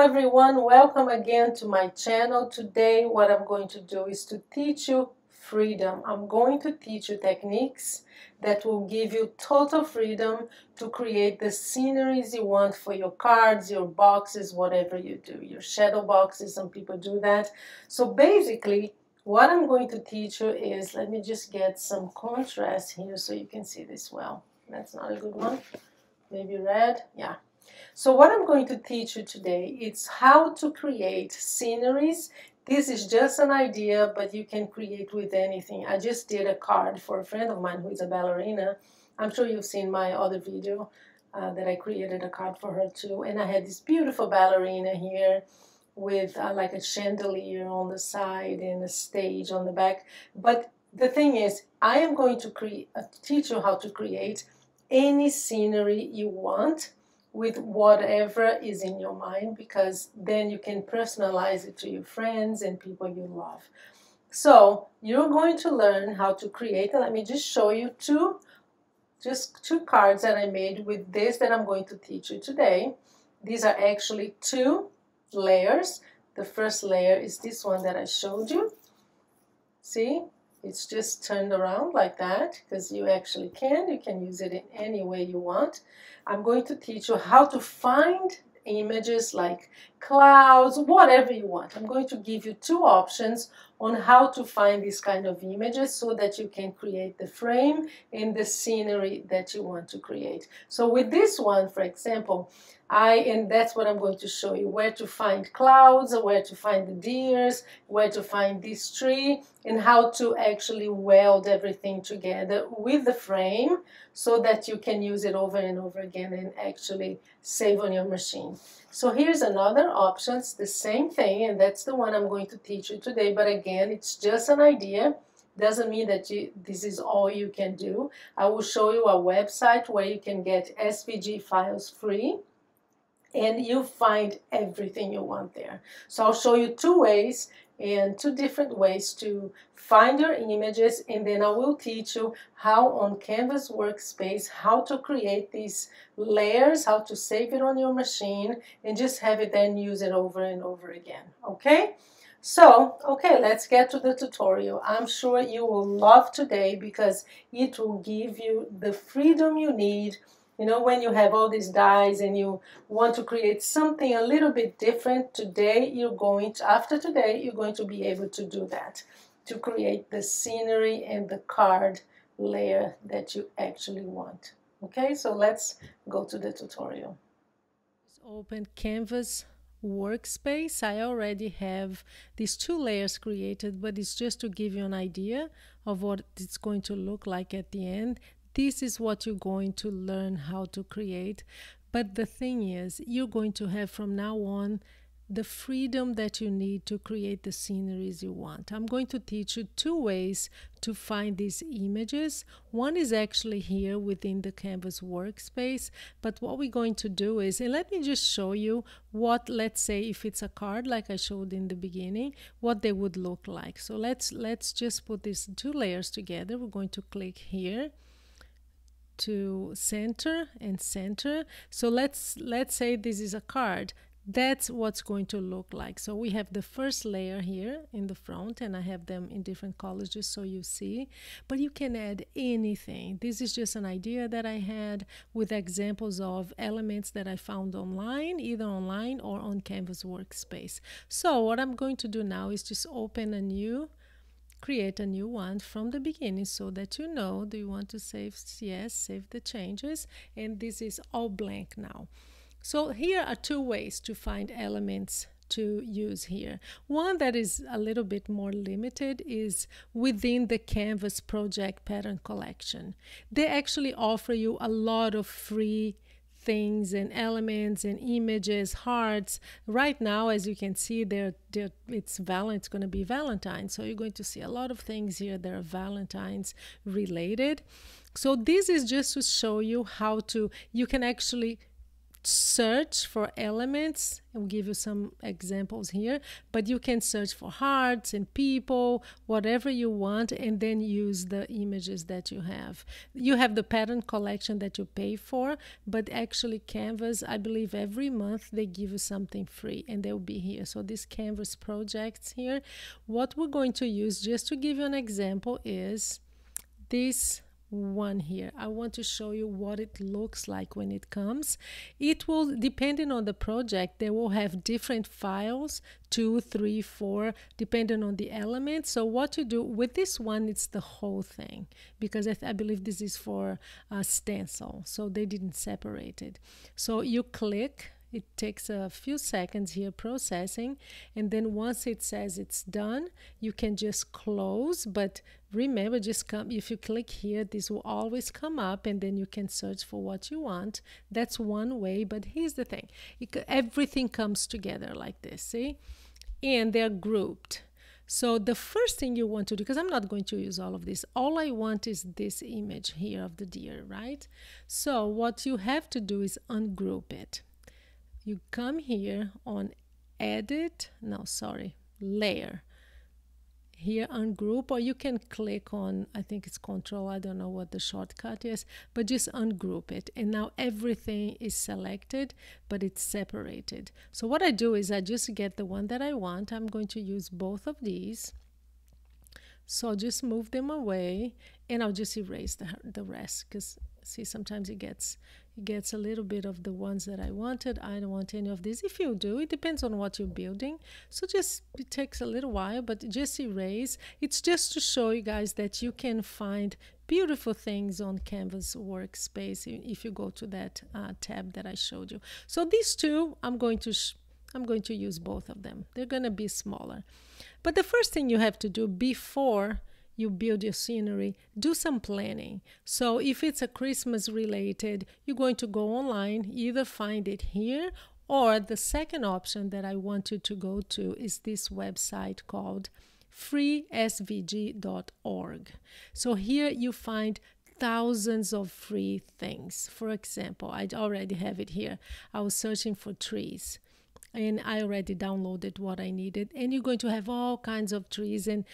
everyone, welcome again to my channel. Today what I'm going to do is to teach you freedom. I'm going to teach you techniques that will give you total freedom to create the sceneries you want for your cards, your boxes, whatever you do, your shadow boxes. Some people do that. So basically what I'm going to teach you is, let me just get some contrast here so you can see this well. That's not a good one. Maybe red. Yeah. So what I'm going to teach you today is how to create sceneries. This is just an idea, but you can create with anything. I just did a card for a friend of mine who is a ballerina. I'm sure you've seen my other video that I created a card for her too. And I had this beautiful ballerina here with like a chandelier on the side and a stage on the back. But the thing is, I am going to teach you how to create any scenery you want with whatever is in your mind, because then you can personalize it to your friends and people you love. So you're going to learn how to create, and let me just show you two cards that I made with this that I'm going to teach you today. These are actually two layers. The first layer is this one that I showed you. See? It's just turned around like that, because you can use it in any way you want. I'm going to teach you how to find images like clouds, whatever you want. I'm going to give you two options on how to find these kind of images so that you can create the frame and the scenery that you want to create. So with this one, for example, and that's what I'm going to show you, where to find clouds, where to find the deers, where to find this tree, and how to actually weld everything together with the frame so that you can use it over and over again and actually save on your machine. So here's another option, it's the same thing, and that's the one I'm going to teach you today. But again, it's just an idea. Doesn't mean that this is all you can do. I will show you a website where you can get SVG files free, and you find everything you want there. So I'll show you two ways and two different ways to find your images, and then I will teach you how on Canvas Workspace, how to create these layers, how to save it on your machine, and just have it then use it over and over again, okay? So, okay, let's get to the tutorial. I'm sure you will love today because it will give you the freedom you need. You know, when you have all these dies and you want to create something a little bit different, after today, you're going to be able to do that, to create the scenery and the card layer that you actually want. Okay, so let's go to the tutorial. Let's open Canvas Workspace. I already have these two layers created, but it's just to give you an idea of what it's going to look like at the end. This is what you're going to learn how to create. But the thing is, you're going to have from now on the freedom that you need to create the sceneries you want. I'm going to teach you two ways to find these images. One is actually here within the Canvas Workspace, but what we're going to do is, and let me just show you what, let's say if it's a card like I showed in the beginning, what they would look like. So let's just put these two layers together. We're going to click here to center and center. So let's say this is a card. That's what's going to look like. So we have the first layer here in the front, and I have them in different colors just so you see, but you can add anything. This is just an idea that I had with examples of elements that I found online, either online or on Canvas Workspace. So what I'm going to do now is just create a new one from the beginning so that you know, do you want to save? Yes, save the changes, and this is all blank now. So here are two ways to find elements to use here. One that is a little bit more limited is within the Canvas Project Pattern Collection. They actually offer you a lot of free things and elements and images, hearts. Right now, as you can see, it's going to be Valentine's, so you're going to see a lot of things here that are Valentine's related. So this is just to show you how you can actually search for elements. I'll give you some examples here, but you can search for hearts and people, whatever you want, and then use the images that you have. You have the pattern collection that you pay for, but actually Canvas, I believe every month they give you something free, and they'll be here. So these Canvas projects here, what we're going to use, just to give you an example, is this one here. I want to show you what it looks like when it comes. It will, depending on the project, they will have different files, 2, 3, 4, depending on the element. So what you do with this one, it's the whole thing, because I believe this is for stencil, so they didn't separate it. So you click. It takes a few seconds here processing, and then once it says it's done, you can just close. But remember, just come, if you click here, this will always come up, and then you can search for what you want. That's one way, but here's the thing. Everything comes together like this, see? And they're grouped. So the first thing you want to do, because I'm not going to use all of this, all I want is this image here of the deer, right? So what you have to do is ungroup it. You come here on layer. Here ungroup, or you can click on, I think it's control, I don't know what the shortcut is, but just ungroup it. And now everything is selected, but it's separated. So what I do is I just get the one that I want. I'm going to use both of these. So just move them away, and I'll just erase the rest, because see, sometimes it gets a little bit of the ones that I wanted. I don't want any of these. If you do, it depends on what you're building. So just, it takes a little while, but just erase. It's just to show you guys that you can find beautiful things on Canvas workspace if you go to that tab that I showed you. So these two, I'm going to use both of them. They're going to be smaller. But the first thing you have to do before you build your scenery, do some planning. So if it's a Christmas related, you're going to go online, either find it here, or the second option that I want you to go to is this website called freesvg.org. So here you find thousands of free things. For example, I already have it here. I was searching for trees, and I already downloaded what I needed, and you're going to have all kinds of trees. And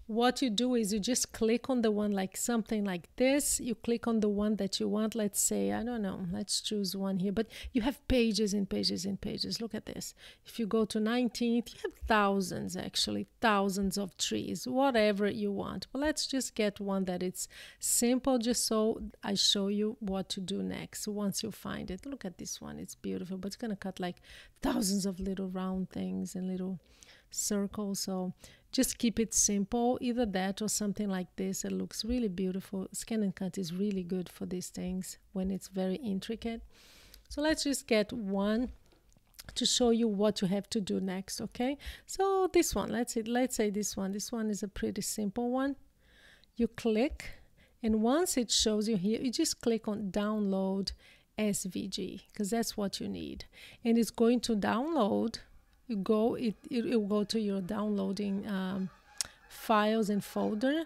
what you do is you just click on the one, like something like this. You click on the one that you want. Let's say, I don't know, let's choose one here. But you have pages and pages and pages. Look at this. If you go to 19th, you have thousands, actually, thousands of trees, whatever you want. But let's just get one that it's simple, just so I show you what to do next once you find it. Look at this one. It's beautiful, but it's going to cut like thousands of little round things and little circles. So just keep it simple, either that or something like this. It looks really beautiful. ScanNCut is really good for these things when it's very intricate. So let's just get one to show you what you have to do next, okay? So this one, let's say this one. This one is a pretty simple one. You click, and once it shows you here, you just click on download SVG, because that's what you need. And it's going to download. It will go to your downloading files and folder.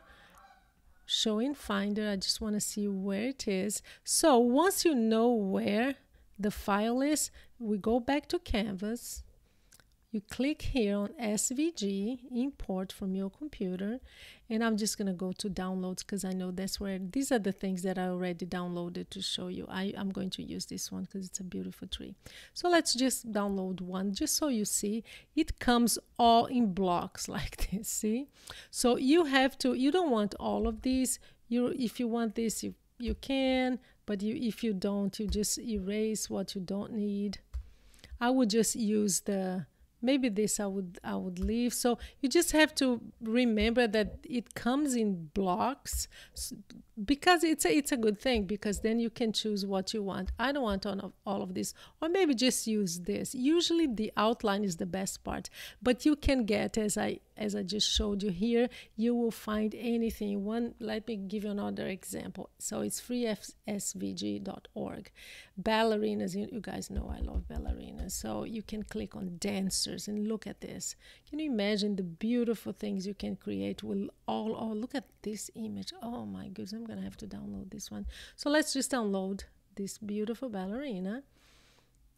Show in Finder. I just want to see where it is. So once you know where the file is, we go back to Canvas. You click here on SVG, import from your computer, and I'm just going to go to downloads, because I know that's where, these are the things that I already downloaded to show you. I'm going to use this one because it's a beautiful tree. So let's just download one, just so you see. It comes all in blocks like this, see? So you don't want all of these. If you want this, you can, but if you don't, you just erase what you don't need. I would just use maybe this I would leave. So you just have to remember that it comes in blocks, because it's a good thing, because then you can choose what you want. I don't want all of this, or maybe just use this. Usually the outline is the best part, but you can get, as I just showed you here, you will find anything. Let me give you another example. So it's freesvg.org. Ballerinas, you guys know I love ballerinas. So you can click on dancers and look at this. Can you imagine the beautiful things you can create with oh, look at this image. Oh my goodness, I'm gonna have to download this one. So let's just download this beautiful ballerina.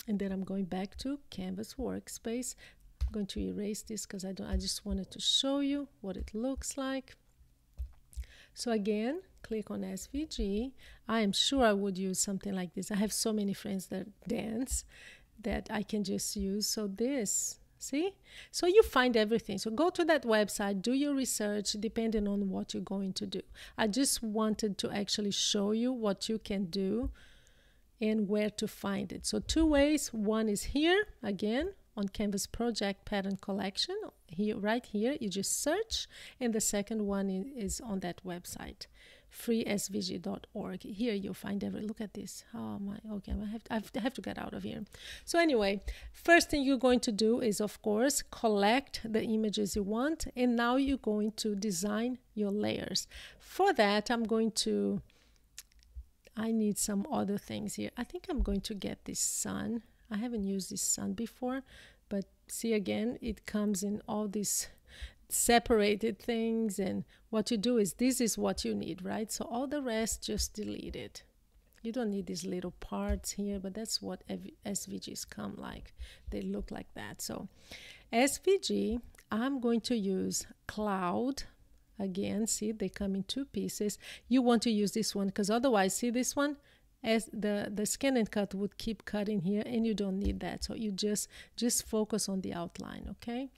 And then I'm going back to Canvas Workspace. I'm going to erase this because I just wanted to show you what it looks like. So again, click on SVG. I am sure I would use something like this. I have so many friends that dance that I can just use. So this, see? So you find everything. So go to that website, do your research depending on what you're going to do. I just wanted to actually show you what you can do and where to find it. So two ways. One is here, again, on Canvas Project Pattern Collection. Here, right here, you just search. And the second one is on that website, freesvg.org. Here you'll find look at this. Oh my, okay, I have to get out of here. So anyway, first thing you're going to do is, of course, collect the images you want. And now you're going to design your layers. For that, I need some other things here. I think I'm going to get this sun. I haven't used this sun before, but see again, it comes in all these separated things, and what you do is this is what you need, right? So all the rest, just delete it. You don't need these little parts here, but that's what SVGs come like. They look like that. So SVG, I'm going to use cloud. Again, see, they come in two pieces. You want to use this one because otherwise, see this one? As the ScanNCut would keep cutting here, and you don't need that. So you just focus on the outline, okay?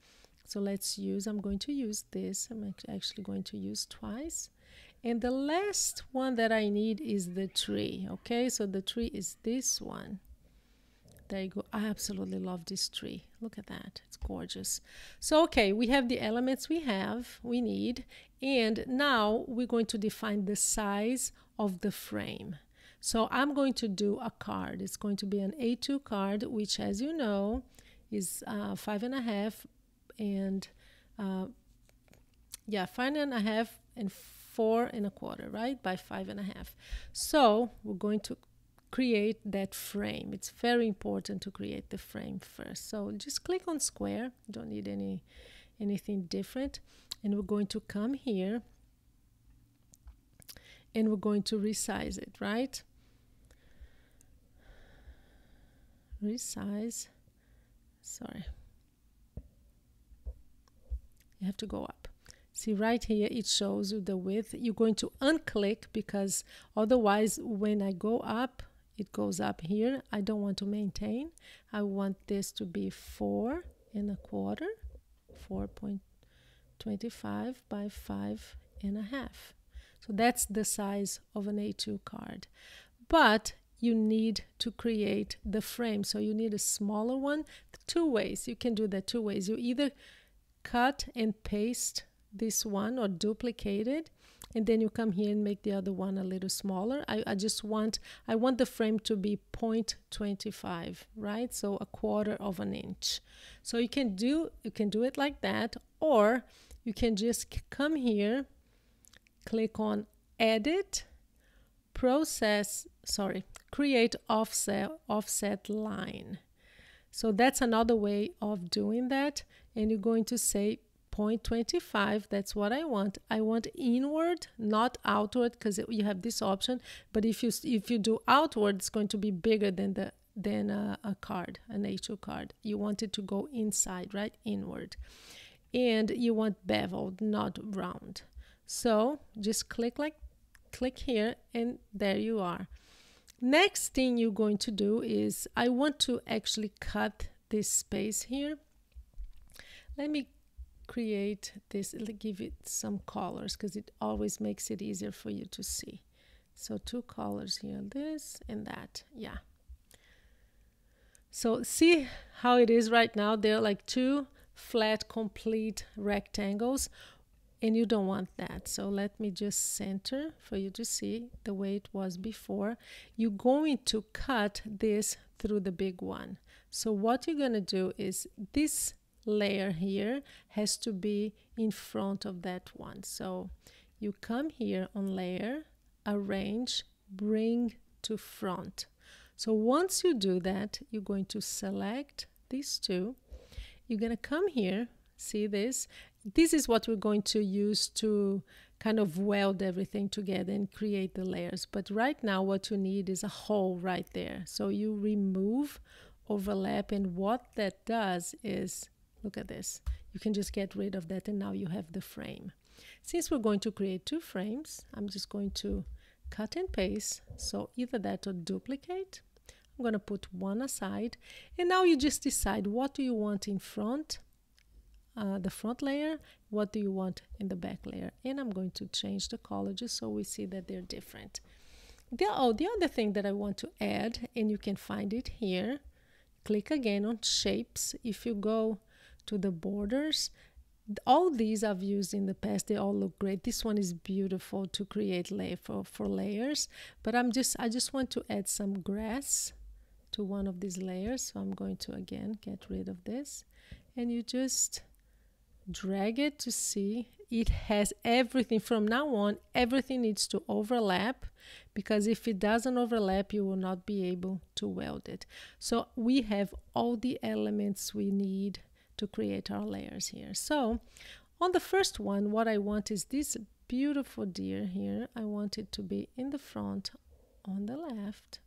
So I'm going to use this. I'm actually going to use twice. And the last one that I need is the tree, okay? So the tree is this one. There you go. I absolutely love this tree. Look at that. It's gorgeous. So, okay, we have the elements we need. And now we're going to define the size of the frame. So I'm going to do a card. It's going to be an A2 card, which, as you know, is 5.5 and 5.5 and 4.25, right? By 5.5. So we're going to create that frame. It's very important to create the frame first. So just click on square. You don't need anything different. And we're going to come here and we're going to resize it, right? Resize. Sorry. You have to go up. See right here, it shows you the width. You're going to unclick because otherwise when I go up, it goes up here. I don't want to maintain. I want this to be 4.25, 4.25 by 5.5. So that's the size of an A2 card. But you need to create the frame. So you need a smaller one. Two ways. You can do that two ways. You either cut and paste this one or duplicate it, and then you come here and make the other one a little smaller. I want the frame to be 0.25, right? So 1/4 inch. So you can do it like that, or you can just come here, click on edit, create offset line. So that's another way of doing that, and you're going to say 0.25. That's what I want. I want inward, not outward, because you have this option. But if you do outward, it's going to be bigger than a card, an A2 card. You want it to go inside, right? Inward. And you want beveled, not round. So just click here, and there you are. Next thing you're going to do is, I want to actually cut this space here. Let me create this, give it some colors because it always makes it easier for you to see. So 2 colors here, this and that, yeah. So see how it is right now? They're like 2 flat, complete rectangles. And you don't want that. So let me just center for you to see the way it was before. You're going to cut this through the big one. So what you're going to do is this layer here has to be in front of that one. So you come here on layer, arrange, bring to front. So once you do that, you're going to select these 2. You're going to come here, see this? This is what we're going to use to kind of weld everything together and create the layers. But right now what you need is a hole right there. So you remove overlap, and what that does is, look at this, you can just get rid of that and now you have the frame. Since we're going to create 2 frames, I'm just going to cut and paste, so either that or duplicate. I'm going to put one aside, and now you just decide what do you want in front, the front layer, what do you want in the back layer, and I'm going to change the color just so we see that they're different. The other thing that I want to add, and you can find it here, click again on shapes. If you go to the borders, all these I've used in the past, they all look great. This one is beautiful to create for layers, but I just want to add some grass to one of these layers, so I'm going to again get rid of this, and you just drag it to see it has everything. From now on, everything needs to overlap, because if it doesn't overlap, you will not be able to weld it. So we have all the elements we need to create our layers here. So on the first one, what I want is this beautiful deer here. I want it to be in the front on the left.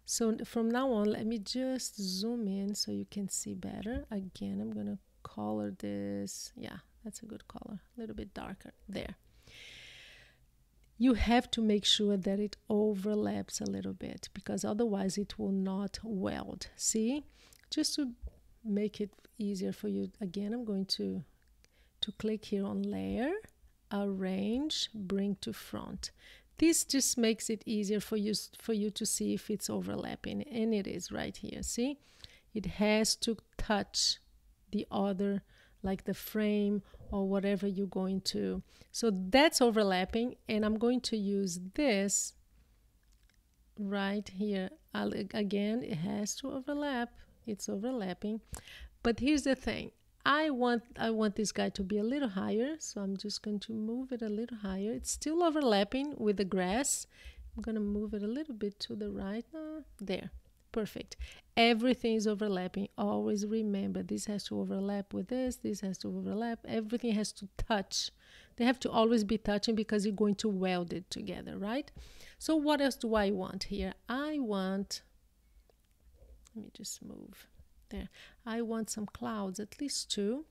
So from now on, let me just zoom in so you can see better. Again, I'm going to color this. Yeah, that's a good color. A little bit darker there. You have to make sure that it overlaps a little bit, because otherwise it will not weld. See? Just to make it easier for you, again, I'm going to click here on layer, arrange, bring to front. This just makes it easier for you to see if it's overlapping, and it is right here. See, it has to touch the other, like the frame or whatever you're going to. So that's overlapping, and I'm going to use this right here. Again, it has to overlap. It's overlapping, but here's the thing. I want this guy to be a little higher, so I'm just going to move it a little higher. It's still overlapping with the grass. I'm going to move it a little bit to the right. There. Perfect. Everything is overlapping. Always remember, this has to overlap with this. This has to overlap. Everything has to touch. They have to always be touching, because you're going to weld it together, right? So what else do I want here? I want, let me just move. There. I want some clouds, at least 2.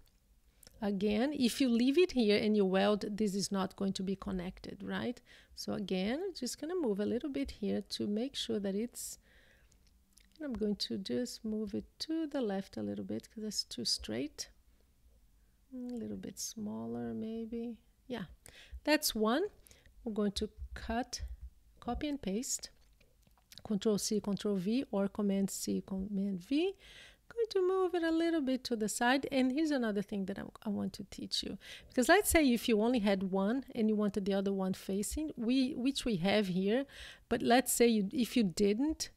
Again, if you leave it here and you weld, this is not going to be connected, right? So again, I'm just going to move a little bit here to make sure that it's, and I'm going to just move it to the left a little bit, because it's too straight. A little bit smaller maybe. Yeah, that's one. We're going to cut, copy and paste, Control C, Control V, or Command C, Command V. Going to move it a little bit to the side. And here's another thing that I want to teach you, because let's say if you only had one and you wanted the other one facing, which we have here, but let's say if you didn't,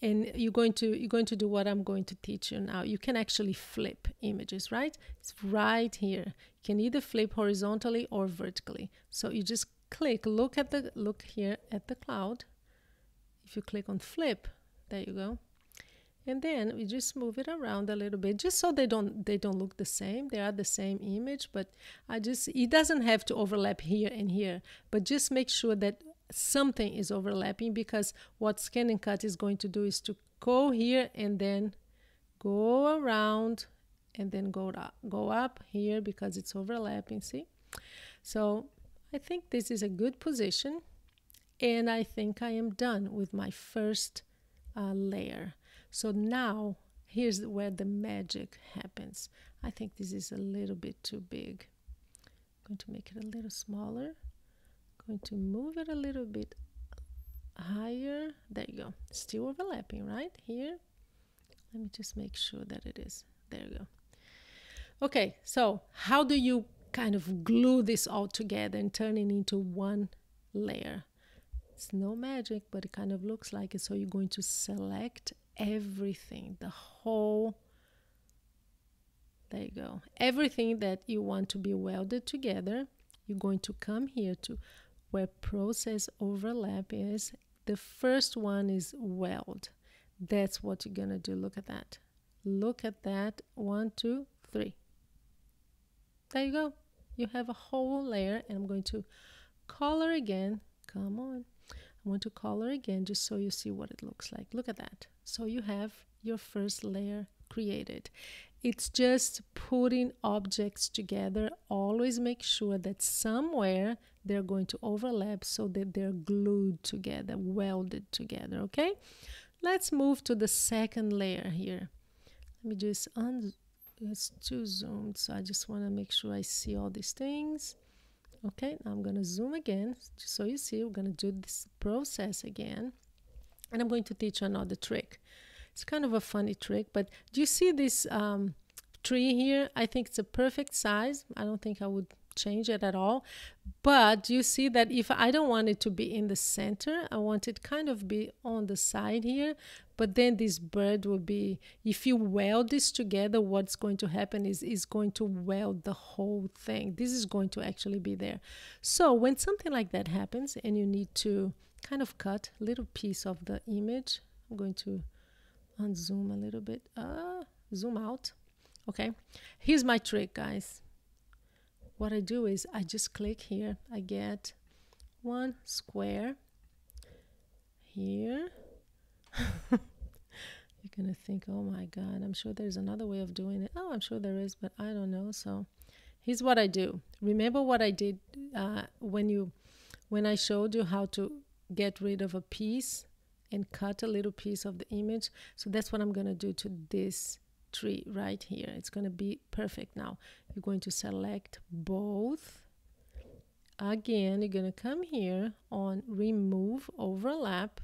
and you're going to do what I'm going to teach you now. You can actually flip images, right? It's right here. You can either flip horizontally or vertically. So you just click, look here at the cloud. If you click on flip, there you go. And then we just move it around a little bit, just so they don't look the same. They are the same image, but it doesn't have to overlap here and here, but just make sure that something is overlapping, because what ScanNCut is going to do is to go here and then go around and then go up here, because it's overlapping. See? So I think this is a good position, and I think I am done with my first layer. So now here's where the magic happens. I think this is a little bit too big. I'm going to make it a little smaller. Going to move it a little bit higher. There you go. Still overlapping right here. Let me just make sure that it is. There you go. Okay, so how do you kind of glue this all together and turn it into one layer? It's no magic, but it kind of looks like it. So you're going to select everything, the whole, there you go, everything that you want to be welded together. You're going to come here to where process overlap is. The first one is weld. That's what you're gonna do. Look at that. Look at that. 1, 2, 3. There you go. You have a whole layer, and I'm going to color again. Come on. I want to color again just so you see what it looks like. Look at that. So you have your first layer created. It's just putting objects together. Always make sure that somewhere they're going to overlap so that they're glued together, welded together, okay? Let's move to the second layer here. Let me just it's too zoomed, so I just want to make sure I see all these things. Okay, now I'm going to zoom again, just so you see. We're going to do this process again, and I'm going to teach you another trick. It's kind of a funny trick, but do you see this tree here? I think it's a perfect size. I don't think I would change it at all. But you see that if I don't want it to be in the center, I want it kind of be on the side here. But then this bird will be, if you weld this together, what's going to happen is going to weld the whole thing. This is going to actually be there. So when something like that happens and you need to kind of cut a little piece of the image, I'm going to unzoom a little bit, zoom out. Okay, here's my trick, guys. What I do is I just click here. I get one square here. You're gonna think, oh my God, I'm sure there's another way of doing it. Oh, I'm sure there is, but I don't know. So here's what I do. Remember what I did when I showed you how to get rid of a piece and cut a little piece of the image? So that's what I'm gonna do to this tree right here. It's going to be perfect. Now you're going to select both. Again, you're going to come here on remove overlap.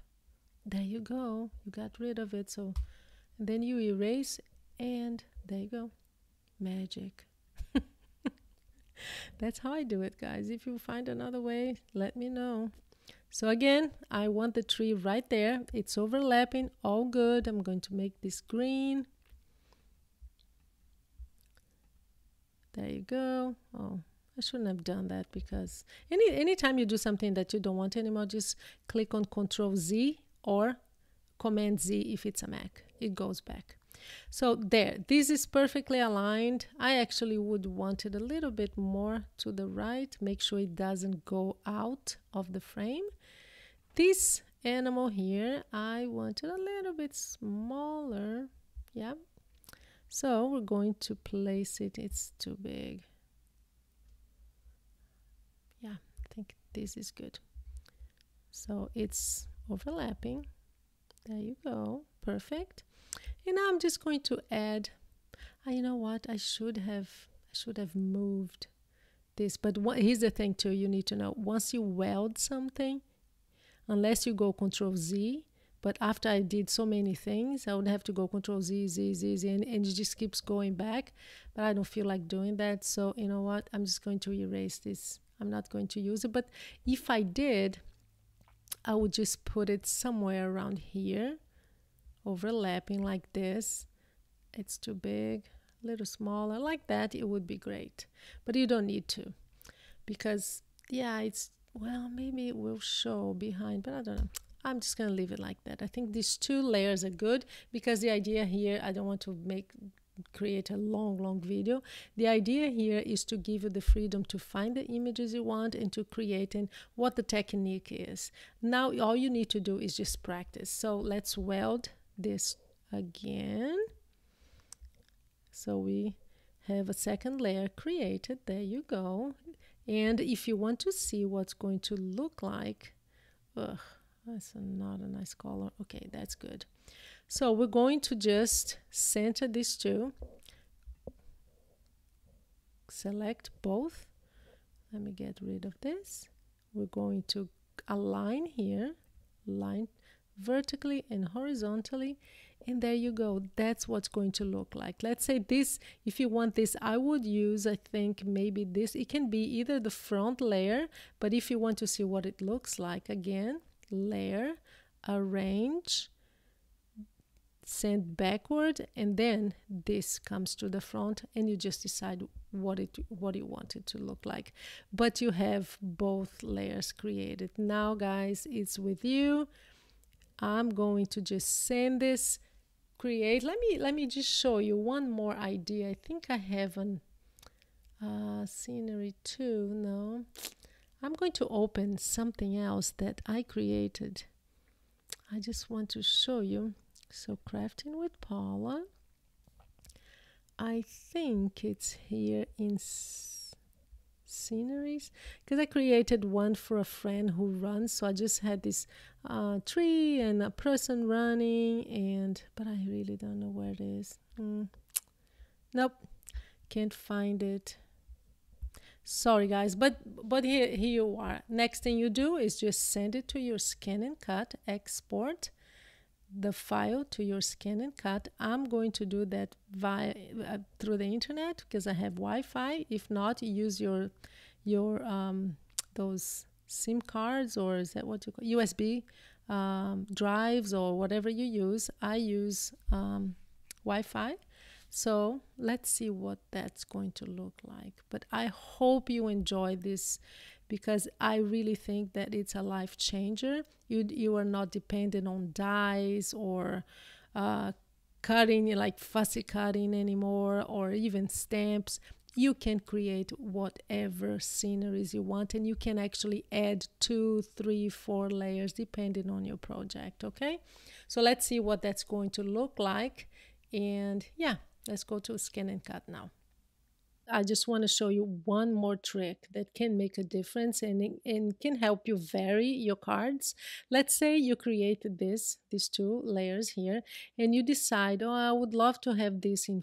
There you go. You got rid of it. So then you erase, and there you go. Magic. That's how I do it, guys. If you find another way, let me know. So again, I want the tree right there. It's overlapping, all good. I'm going to make this green. There you go. Oh, I shouldn't have done that, because anytime you do something that you don't want anymore, just click on Control Z or Command Z if it's a Mac. It goes back. So there, this is perfectly aligned. I actually would want it a little bit more to the right. Make sure it doesn't go out of the frame. This animal here, I want it a little bit smaller. Yeah. So we're going to place it. It's too big. Yeah, I think this is good. So it's overlapping. There you go. Perfect. And now I'm just going to add, you know what? I should have moved this. But here's the thing too, you need to know. Once you weld something, unless you go Control Z, but after I did so many things, I would have to go Control Z, and it just keeps going back. But I don't feel like doing that. So you know what? I'm just going to erase this. I'm not going to use it. But if I did, I would just put it somewhere around here, overlapping like this. It's too big, a little smaller, like that. It would be great. But you don't need to, because yeah, it's, well, maybe it will show behind, but I don't know. I'm just going to leave it like that. I think these two layers are good, because the idea here, I don't want to create a long video. The idea here is to give you the freedom to find the images you want and to create and what the technique is. Now all you need to do is just practice. So let's weld this again. So we have a second layer created. There you go. And if you want to see what's going to look like, that's not a nice color. Okay, that's good. So we're going to just center these two. Select both. Let me get rid of this. We're going to align here, line vertically and horizontally, and there you go. That's what's going to look like. Let's say this, if you want this, I would use, I think maybe this. It can be either the front layer, but if you want to see what it looks like, again, layer, arrange, send backward, and then this comes to the front, and you just decide what you want it to look like. But you have both layers created. Now guys, it's with you. I'm going to just send this, create. Let me just show you one more idea. I think I have an scenery too. No, I'm going to open something else that I created. I just want to show you. So crafting with Paula. I think it's here in sceneries, because I created one for a friend who runs. So I just had this tree and a person running, and but I really don't know where it is. Nope, can't find it. Sorry guys, but here you are. Next thing you do is just send it to your ScanNCut, export the file to your ScanNCut. I'm going to do that via through the internet because I have Wi-Fi. If not, use your those SIM cards, or is that what you call USB drives, or whatever you use. I use Wi-Fi. So let's see what that's going to look like. But I hope you enjoy this, because I really think that it's a life changer. You are not dependent on dyes or cutting, like fussy cutting anymore, or even stamps. You can create whatever sceneries you want, and you can actually add 2, 3, 4 layers depending on your project. Okay, so let's see what that's going to look like. And yeah, let's go to ScanNCut now. I just want to show you one more trick that can make a difference, and can help you vary your cards. Let's say you created these 2 layers here, and you decide, oh, I would love to have this in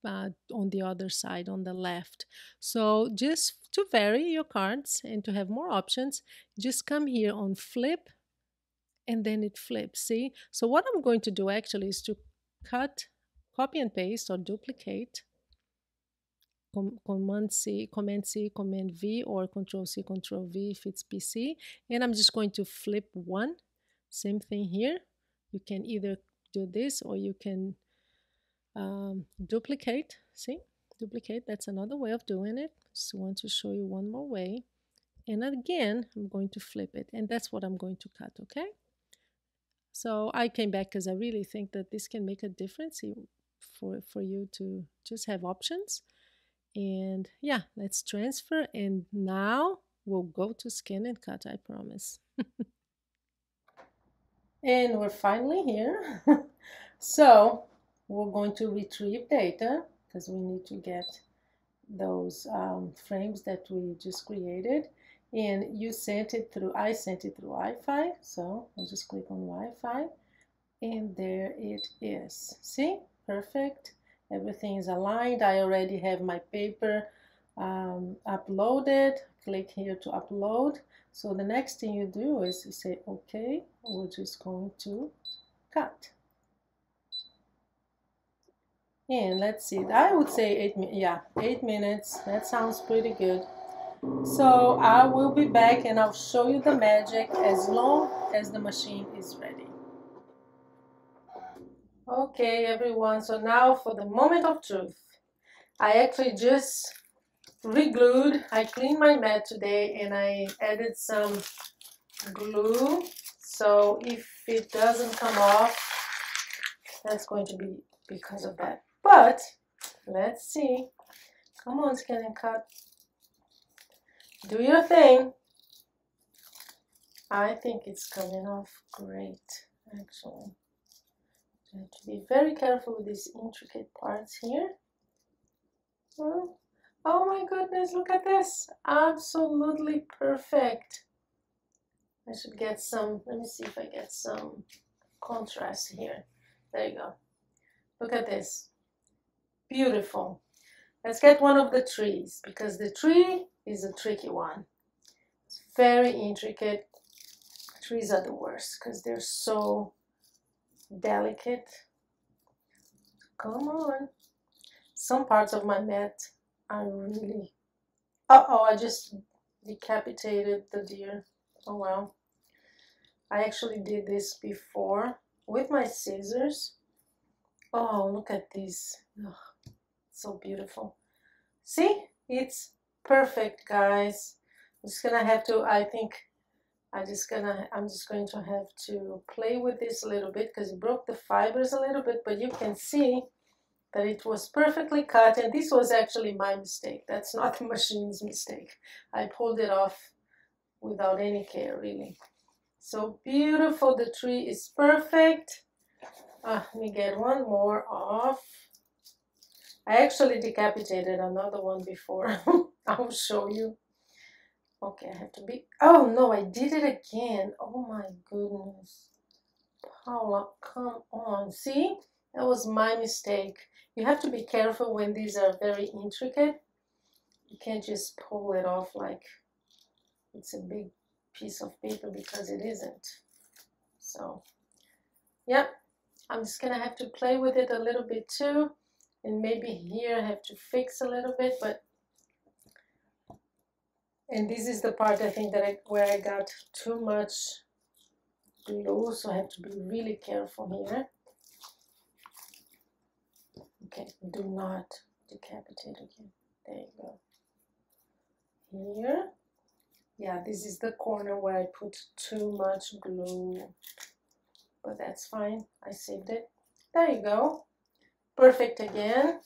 on the other side, on the left. So just to vary your cards and to have more options, just come here on flip, and then it flips. See? So what I'm going to do actually is to copy and paste or duplicate, Command C, Command V, or Control C, Control V if it's PC. And I'm just going to flip one. Same thing here. You can either do this, or you can duplicate. See? Duplicate. That's another way of doing it. Just want to show you one more way. And again, I'm going to flip it. And that's what I'm going to cut, okay? So I came back because I really think that this can make a difference for you to just have options. And yeah, let's transfer, and now we'll go to ScanNCut, I promise. And we're finally here. So we're going to retrieve data because we need to get those frames that we just created. And you sent it through, I sent it through Wi-Fi. So I'll just click on Wi-Fi, and there it is. See? Perfect. Everything is aligned. I already have my paper uploaded. Click here to upload. So the next thing you do is you say, okay, we're just going to cut. And let's see, I would say 8 minutes. Yeah, 8 minutes. That sounds pretty good. So I will be back and I'll show you the magic as long as the machine is ready. Okay, everyone, so now for the moment of truth. I actually just re-glued. I cleaned my mat today and I added some glue. So if it doesn't come off, that's going to be because of that. But let's see. Come on, ScanNCut. Do your thing. I think it's coming off great, actually. You have to be very careful with these intricate parts here. Oh my goodness, look at this. Absolutely perfect. I should get some, let me see if I get some contrast here. There you go. Look at this. Beautiful. Let's get one of the trees, because the tree is a tricky one. It's very intricate. Trees are the worst because they're so delicate. Come on. Some parts of my mat are really... Uh-oh, I just decapitated the deer. Oh well. I actually did this before with my scissors. Oh, look at these. Oh, so beautiful. See? It's perfect, guys. I'm just gonna have to, I think, I'm just going to have to play with this a little bit because it broke the fibers a little bit, but you can see that it was perfectly cut, and this was actually my mistake. That's not the machine's mistake. I pulled it off without any care, really. So beautiful. The tree is perfect. Let me get one more off. I actually decapitated another one before. I'll show you. Okay, I have to be... Oh no, I did it again. Oh my goodness. Paula, come on. See? That was my mistake. You have to be careful when these are very intricate. You can't just pull it off like it's a big piece of paper, because it isn't. So, yep. I'm just gonna have to play with it a little bit too. And maybe here I have to fix a little bit, but... And this is the part I think that where I got too much glue, so I have to be really careful here. Okay, do not decapitate again. There you go. Here. Yeah, this is the corner where I put too much glue. But that's fine. I saved it. There you go. Perfect again.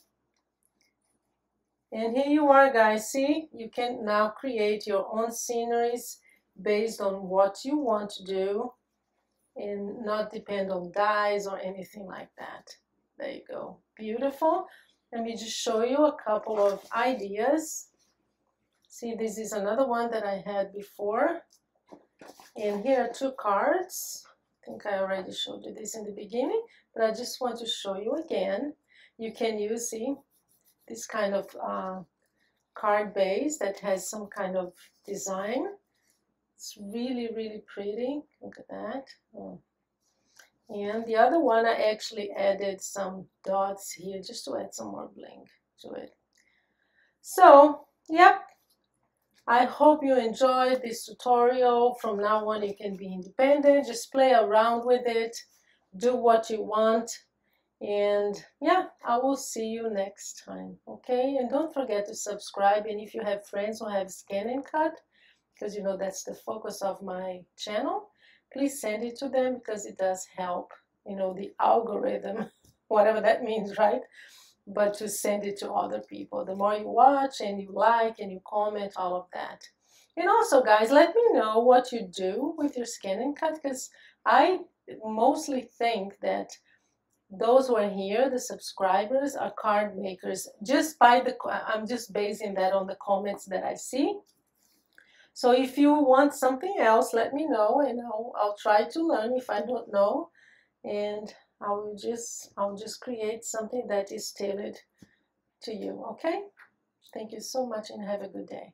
And here you are, guys. See, you can now create your own sceneries based on what you want to do and not depend on dyes or anything like that. There you go. Beautiful. Let me just show you a couple of ideas. See, this is another one that I had before. And here are two cards. I think I already showed you this in the beginning, but I just want to show you again. You can use, see, this kind of card base that has some kind of design. It's really, really pretty. Look at that. Oh. And the other one, I actually added some dots here just to add some more bling to it. So, yep. I hope you enjoyed this tutorial. From now on, you can be independent. Just play around with it. Do what you want. And yeah, I will see you next time, okay? And don't forget to subscribe. And if you have friends who have ScanNCut, because you know that's the focus of my channel, please send it to them, because it does help, you know, the algorithm, whatever that means, right? But to send it to other people. The more you watch and you like and you comment, all of that. And also, guys, let me know what you do with your ScanNCut, because I mostly think that those who are here, the subscribers, are card makers. Just by the, I'm just basing that on the comments that I see. So if you want something else, let me know, and I'll try to learn if I don't know, and I'll just create something that is tailored to you. Okay? Thank you so much, and have a good day.